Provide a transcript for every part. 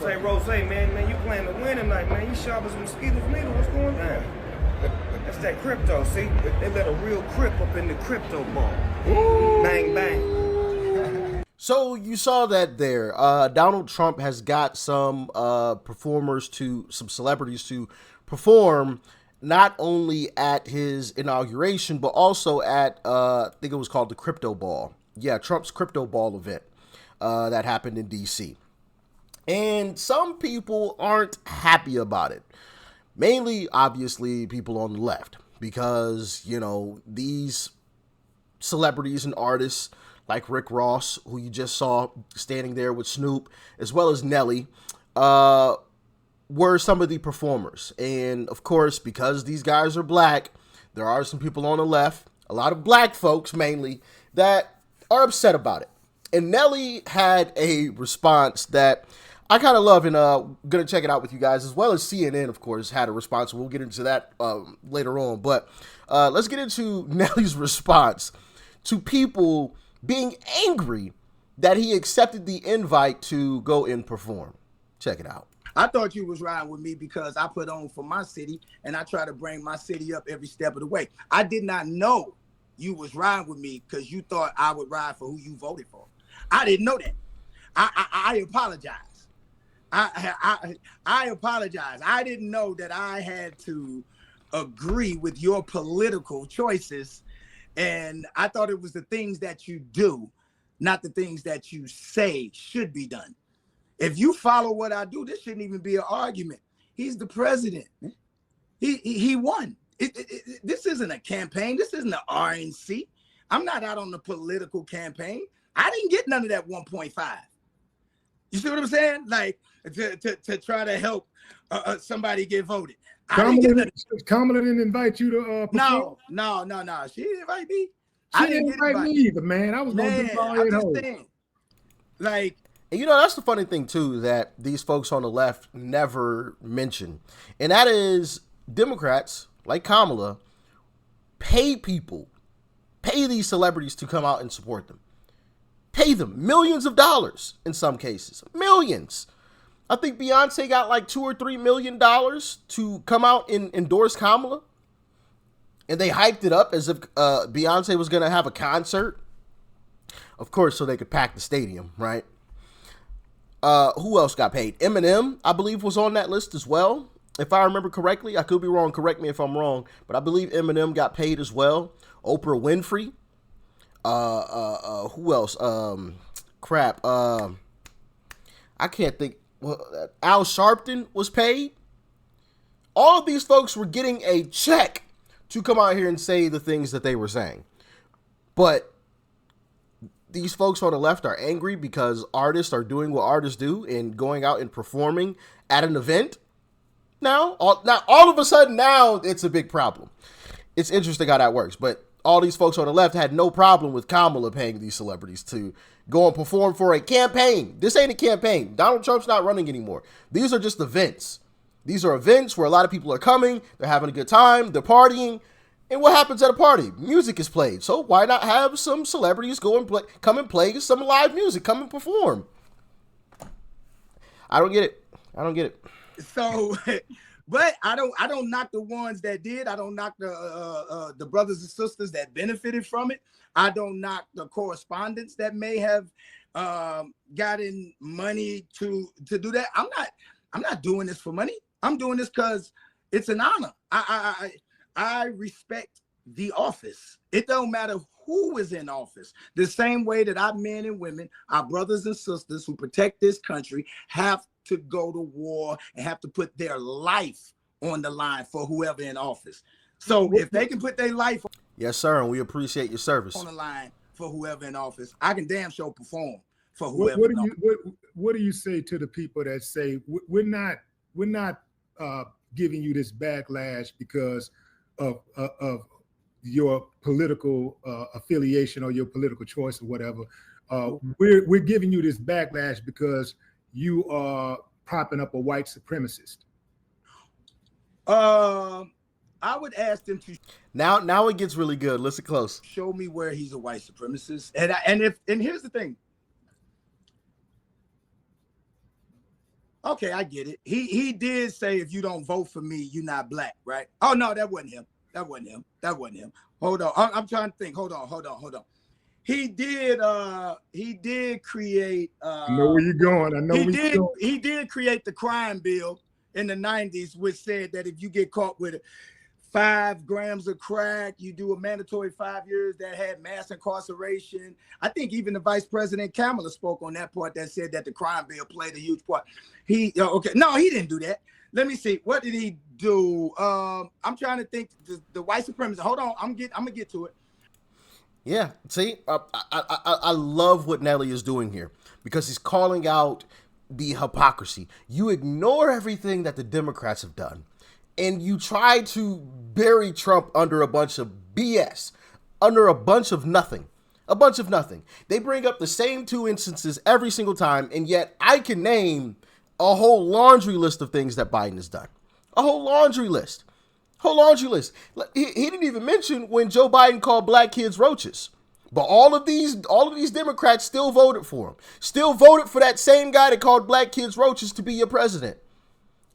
Say, Rose, man, you playing to win tonight, man. You sharp as a mosquito's needle. What's going on? That's that crypto, see? They let a real crip up in the crypto ball. Ooh. Bang, bang. So you saw that there. Donald Trump has got some some celebrities to perform not only at his inauguration, but also at, I think it was called the Crypto Ball. Yeah, Trump's Crypto Ball event that happened in D.C. And some people aren't happy about it. Mainly, obviously, people on the left. Because, you know, these celebrities and artists like Rick Ross, who you just saw standing there with Snoop, as well as Nelly, were some of the performers. And, of course, because these guys are black, there are some people on the left, a lot of black folks mainly, that are upset about it. And Nelly had a response that I kind of love, and going to check it out with you guys, as well as CNN, of course, had a response. We'll get into that later on. But let's get into Nelly's response to people being angry that he accepted the invite to go and perform. Check it out. I thought you was riding with me because I put on for my city, and I try to bring my city up every step of the way. I did not know you was riding with me because you thought I would ride for who you voted for. I didn't know that. I apologize. I apologize. I didn't know that I had to agree with your political choices, and I thought it was the things that you do, not the things that you say should be done. If you follow what I do, this shouldn't even be an argument. He's the president. He won. This isn't a campaign. This isn't an RNC. I'm not out on the political campaign. I didn't get none of that 1.5. You see what I'm saying? Like to try to help somebody get voted. Kamala didn't invite you to No. She didn't invite me. She didn't invite me either, man. I was going to do all at home. Like, and you know, that's the funny thing too, that these folks on the left never mention. And that is Democrats like Kamala pay these celebrities to come out and support them. Pay them millions of dollars in some cases. Millions. I think Beyonce got like $2 or $3 million to come out and endorse Kamala. And they hyped it up as if Beyonce was going to have a concert. Of course, so they could pack the stadium, right? Who else got paid? Eminem, I believe, was on that list as well. If I remember correctly, I could be wrong. Correct me if I'm wrong. But I believe Eminem got paid as well. Oprah Winfrey. Who else? I can't think. Well, Al Sharpton was paid. All of these folks were getting a check to come out here and say the things that they were saying. But these folks on the left are angry because artists are doing what artists do and going out and performing at an event. Now all of a sudden, now it's a big problem. It's interesting how that works. But all these folks on the left had no problem with Kamala paying these celebrities to go and perform for a campaign. This ain't a campaign. Donald Trump's not running anymore. These are just events. These are events where a lot of people are coming. They're having a good time. They're partying. And what happens at a party? Music is played. So why not have some celebrities go and come and play some live music, come and perform? I don't get it. So, but I don't knock the ones that did. I don't knock the brothers and sisters that benefited from it. I don't knock the correspondents that may have gotten money to do that. I'm not doing this for money. I'm doing this because it's an honor. I respect the office. It don't matter who is in office. The same way that our men and women, our brothers and sisters who protect this country, have to go to war and have to put their life on the line for whoever in office. So if they can put their life, yes, sir, and we appreciate your service, on the line for whoever in office, I can damn sure perform for whoever. What do you say to the people that say we're not giving you this backlash because of your political affiliation or your political choice or whatever? We're giving you this backlash because you are propping up a white supremacist. I would ask them to now it gets really good. Listen close. Show me where he's a white supremacist. And here's the thing. Okay, I get it. He did say if you don't vote for me, you're not black, right? Oh no, that wasn't him. That wasn't him. That wasn't him. Hold on. I'm trying to think. Hold on. He did create I know where you're going. I know where you're going. he did create the crime bill in the 90s, which said that if you get caught with 5 grams of crack, you do a mandatory 5 years. That had mass incarceration. I think even the Vice President Kamala spoke on that part, that said that the crime bill played a huge part. He didn't do that. Let me see. What did he do? I'm trying to think. The white supremacy. Hold on. I'm gonna get to it. Yeah, see, I love what Nelly is doing here because he's calling out the hypocrisy. You ignore everything that the Democrats have done, and you try to bury Trump under a bunch of BS, under a bunch of nothing. A bunch of nothing. They bring up the same 2 instances every single time, and yet I can name a whole laundry list of things that Biden has done. A whole laundry list. He didn't even mention when Joe Biden called black kids roaches. But all of these Democrats still voted for him. Still voted for that same guy that called black kids roaches to be your president.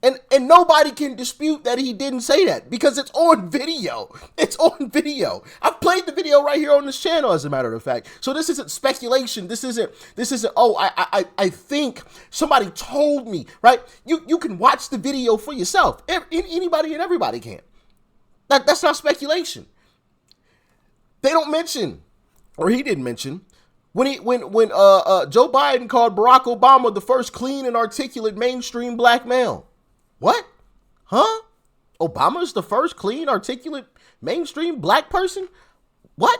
And nobody can dispute that he didn't say that because it's on video. It's on video. I've played the video right here on this channel, as a matter of fact. So this isn't speculation. This isn't, I think somebody told me, right? You can watch the video for yourself. Anybody and everybody can. That's not speculation. They don't mention, or he didn't mention, when Joe Biden called Barack Obama the first clean and articulate mainstream black male. What? Huh? Obama's the first clean, articulate, mainstream black person? What?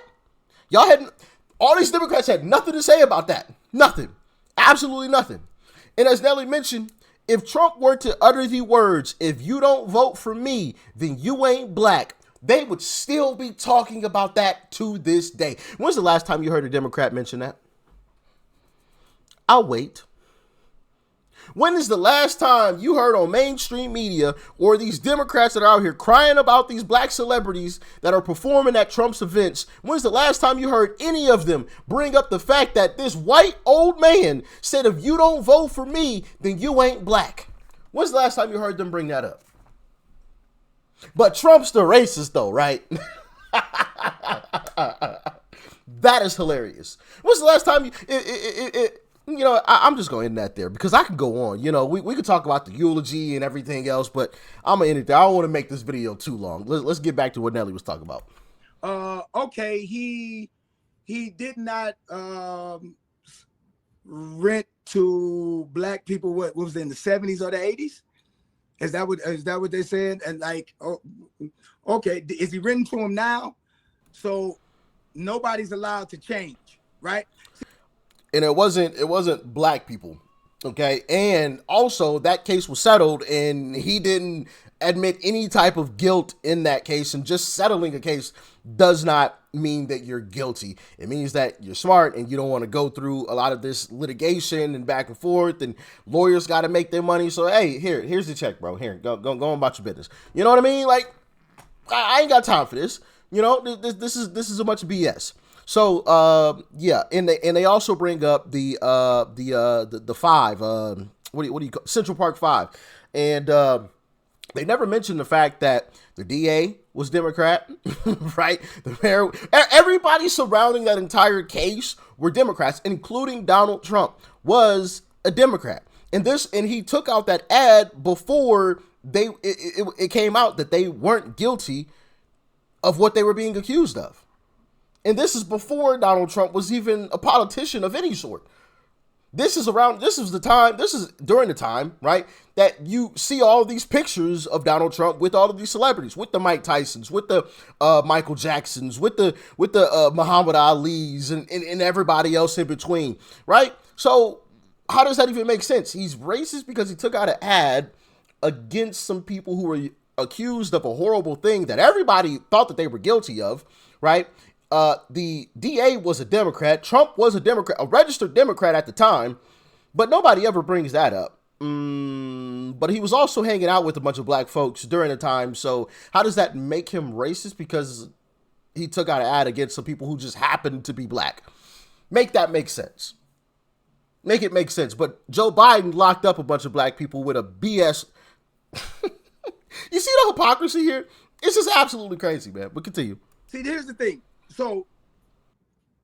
All these Democrats had nothing to say about that. Nothing. Absolutely nothing. And as Nelly mentioned, if Trump were to utter the words, if you don't vote for me, then you ain't black, they would still be talking about that to this day. When's the last time you heard a Democrat mention that? I'll wait. When is the last time you heard on mainstream media or these Democrats that are out here crying about these black celebrities that are performing at Trump's events? When's the last time you heard any of them bring up the fact that this white old man said, if you don't vote for me, then you ain't black? When's the last time you heard them bring that up? But Trump's the racist though, right? That is hilarious. When's the last time I'm just going to end that there because I can go on. We could talk about the eulogy and everything else, but I'm going to end it there. I don't want to make this video too long. Let's get back to what Nelly was talking about. Okay. He did not rent to black people. What was it, in the 70s or the 80s? Is that what they said? And okay. Is he renting to him now? So nobody's allowed to change, right? And it wasn't black people, okay? And also that case was settled and he didn't admit any type of guilt in that case. And just settling a case does not mean that you're guilty. It means that you're smart and you don't want to go through a lot of this litigation and back and forth, and lawyers got to make their money. So, hey, here's the check, bro. Here, go on about your business. You know what I mean? Like, I ain't got time for this. This is a bunch of BS. So and they also bring up the 5, what do you call Central Park 5, and they never mentioned the fact that the DA was Democrat, right? The mayor, everybody surrounding that entire case were Democrats, including Donald Trump was a Democrat, and he took out that ad before it came out that they weren't guilty of what they were being accused of. And this is before Donald Trump was even a politician of any sort. This is during the time, right, that you see all of these pictures of Donald Trump with all of these celebrities, with the Mike Tysons, with the Michael Jacksons, with the Muhammad Ali's and everybody else in between, right? So how does that even make sense? He's racist because he took out an ad against some people who were accused of a horrible thing that everybody thought that they were guilty of, right? The DA was a Democrat. Trump was a Democrat, a registered Democrat at the time, but nobody ever brings that up. But he was also hanging out with a bunch of black folks during the time. So how does that make him racist? Because he took out an ad against some people who just happened to be black. Make that make sense. Make it make sense. But Joe Biden locked up a bunch of black people with a BS. You see the hypocrisy here? It's just absolutely crazy, man. But continue. See, here's the thing. So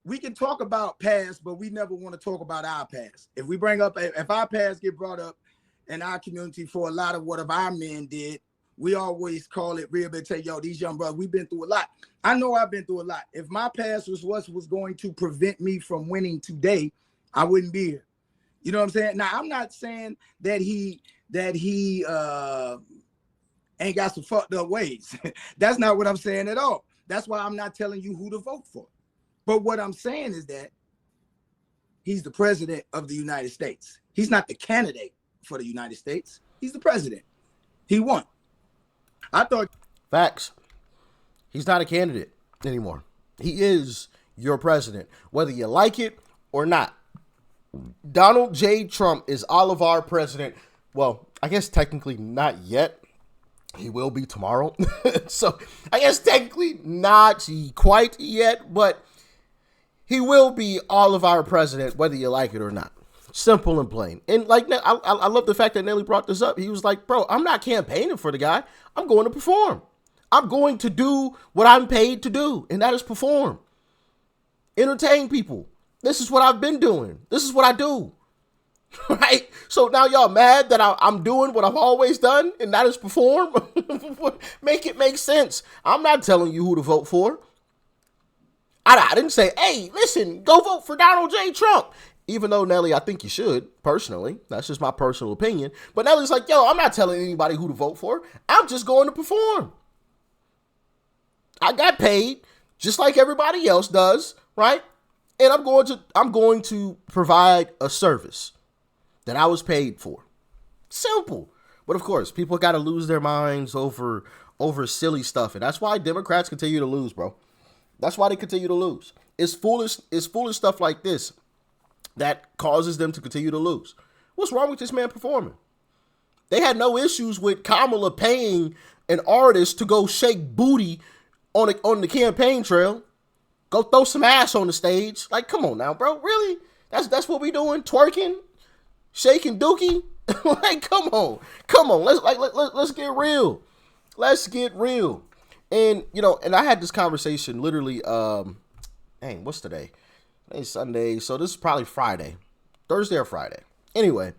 we can talk about past, but we never want to talk about our past. If we bring up, if our past get brought up in our community for a lot of what our men did, we always call it rehabilitate. Yo, these young brothers, we've been through a lot. I know I've been through a lot. If my past was what was going to prevent me from winning today, I wouldn't be here. You know what I'm saying? Now, I'm not saying that he ain't got some fucked up ways. That's not what I'm saying at all. That's why I'm not telling you who to vote for. But what I'm saying is that he's the president of the United States. He's not the candidate for the United States. He's the president. He won. I thought. Facts. He's not a candidate anymore. He is your president, whether you like it or not. Donald J. Trump is all of our president. Well, I guess technically not yet. He will be tomorrow. So I guess technically not quite yet, but he will be all of our president, whether you like it or not. Simple and plain. And like, I love the fact that Nelly brought this up. He was like, bro, I'm not campaigning for the guy. I'm going to perform. I'm going to do what I'm paid to do, and that is perform. Entertain people. This is what I've been doing. This is what I do. Right? So now y'all mad that I'm doing what I've always done, and that is perform? Make it make sense. I'm not telling you who to vote for. I didn't say, hey, listen, go vote for Donald J. Trump. Even though, Nelly, I think you should, personally. That's just my personal opinion. But Nelly's like, yo, I'm not telling anybody who to vote for. I'm just going to perform. I got paid just like everybody else does, right? And I'm going to provide a service that I was paid for. Simple. But of course, people got to lose their minds over silly stuff. And that's why Democrats continue to lose, bro. That's why they continue to lose. It's foolish stuff like this that causes them to continue to lose. What's wrong with this man performing? They had no issues with Kamala paying an artist to go shake booty on the campaign trail. Go throw some ass on the stage. Like, come on now, bro. Really? That's what we doing? Twerking? Shaking dookie? Like, come on. Let's get real. Let's get real. And, and I had this conversation literally, what's today? Today's Sunday, so this is probably Friday. Thursday or Friday. Anyway,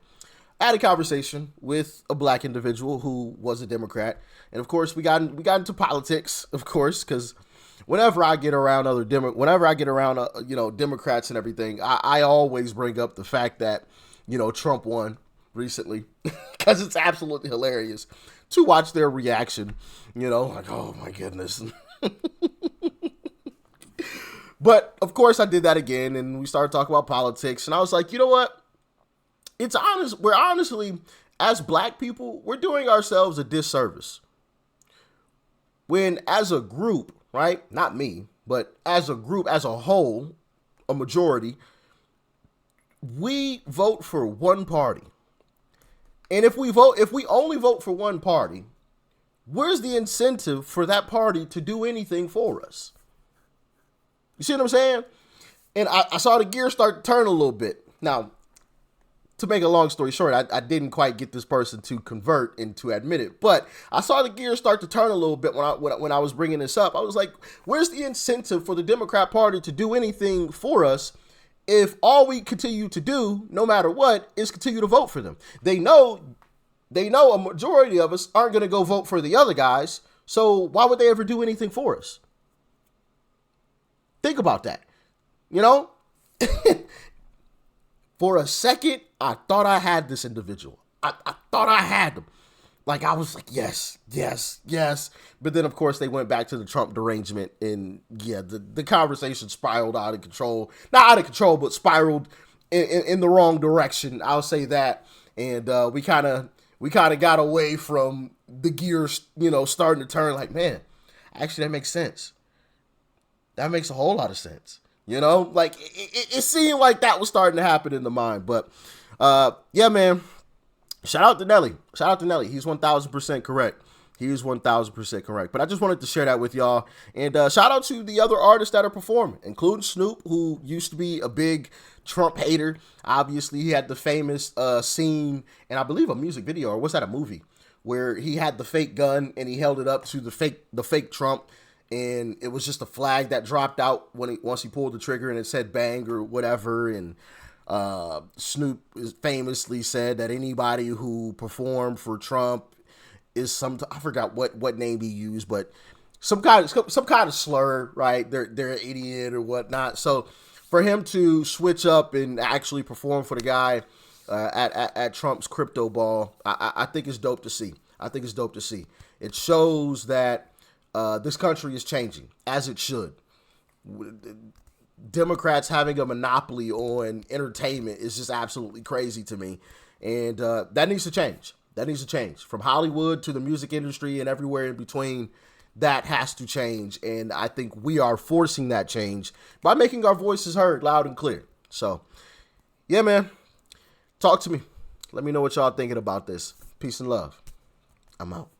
I had a conversation with a black individual who was a Democrat. And of course, we got into politics, of course, because whenever I get around Democrats and everything, I always bring up the fact that, Trump won recently, because it's absolutely hilarious to watch their reaction, like, oh my goodness. But of course I did that again, and we started talking about politics, and I was like, you know what? It's honest. We're honestly, as black people, we're doing ourselves a disservice. When as a group, right? Not me, but as a group, as a whole, a majority, we vote for one party. And if we only vote for one party, where's the incentive for that party to do anything for us? You see what I'm saying? And I saw the gears start to turn a little bit. Now, to make a long story short, I didn't quite get this person to convert and to admit it, but I saw the gears start to turn a little bit when I was bringing this up. I was like, where's the incentive for the Democrat Party to do anything for us if all we continue to do, no matter what, is continue to vote for them? They know a majority of us aren't going to go vote for the other guys, so why would they ever do anything for us? Think about that, For a second, I thought I had this individual. I thought I had them. Like, I was like, yes. But then, of course, they went back to the Trump derangement, and yeah, the conversation spiraled out of control. Not out of control, but spiraled in the wrong direction. I'll say that. And we kind of got away from the gears, starting to turn. Like, man, actually, that makes sense. That makes a whole lot of sense. Like it seemed like that was starting to happen in the mind. But yeah, man, shout out to Nelly. He's 1000% correct. He is 1,000% correct. But I just wanted to share that with y'all. And shout out to the other artists that are performing, including Snoop, who used to be a big Trump hater. Obviously, he had the famous scene, and I believe a music video, or was that a movie, where he had the fake gun and he held it up to the fake Trump, and it was just a flag that dropped out once he pulled the trigger, and it said bang or whatever. And Snoop famously said that anybody who performed for Trump is I forgot what name he used, but some kind of slur, right? They're an idiot or whatnot. So for him to switch up and actually perform for the guy at Trump's crypto ball, I think it's dope to see. I think it's dope to see. It shows that this country is changing, as it should. Democrats having a monopoly on entertainment is just absolutely crazy to me. And that needs to change. That needs to change. From Hollywood to the music industry and everywhere in between, that has to change. And I think we are forcing that change by making our voices heard loud and clear. So, yeah, man. Talk to me. Let me know what y'all thinking about this. Peace and love. I'm out.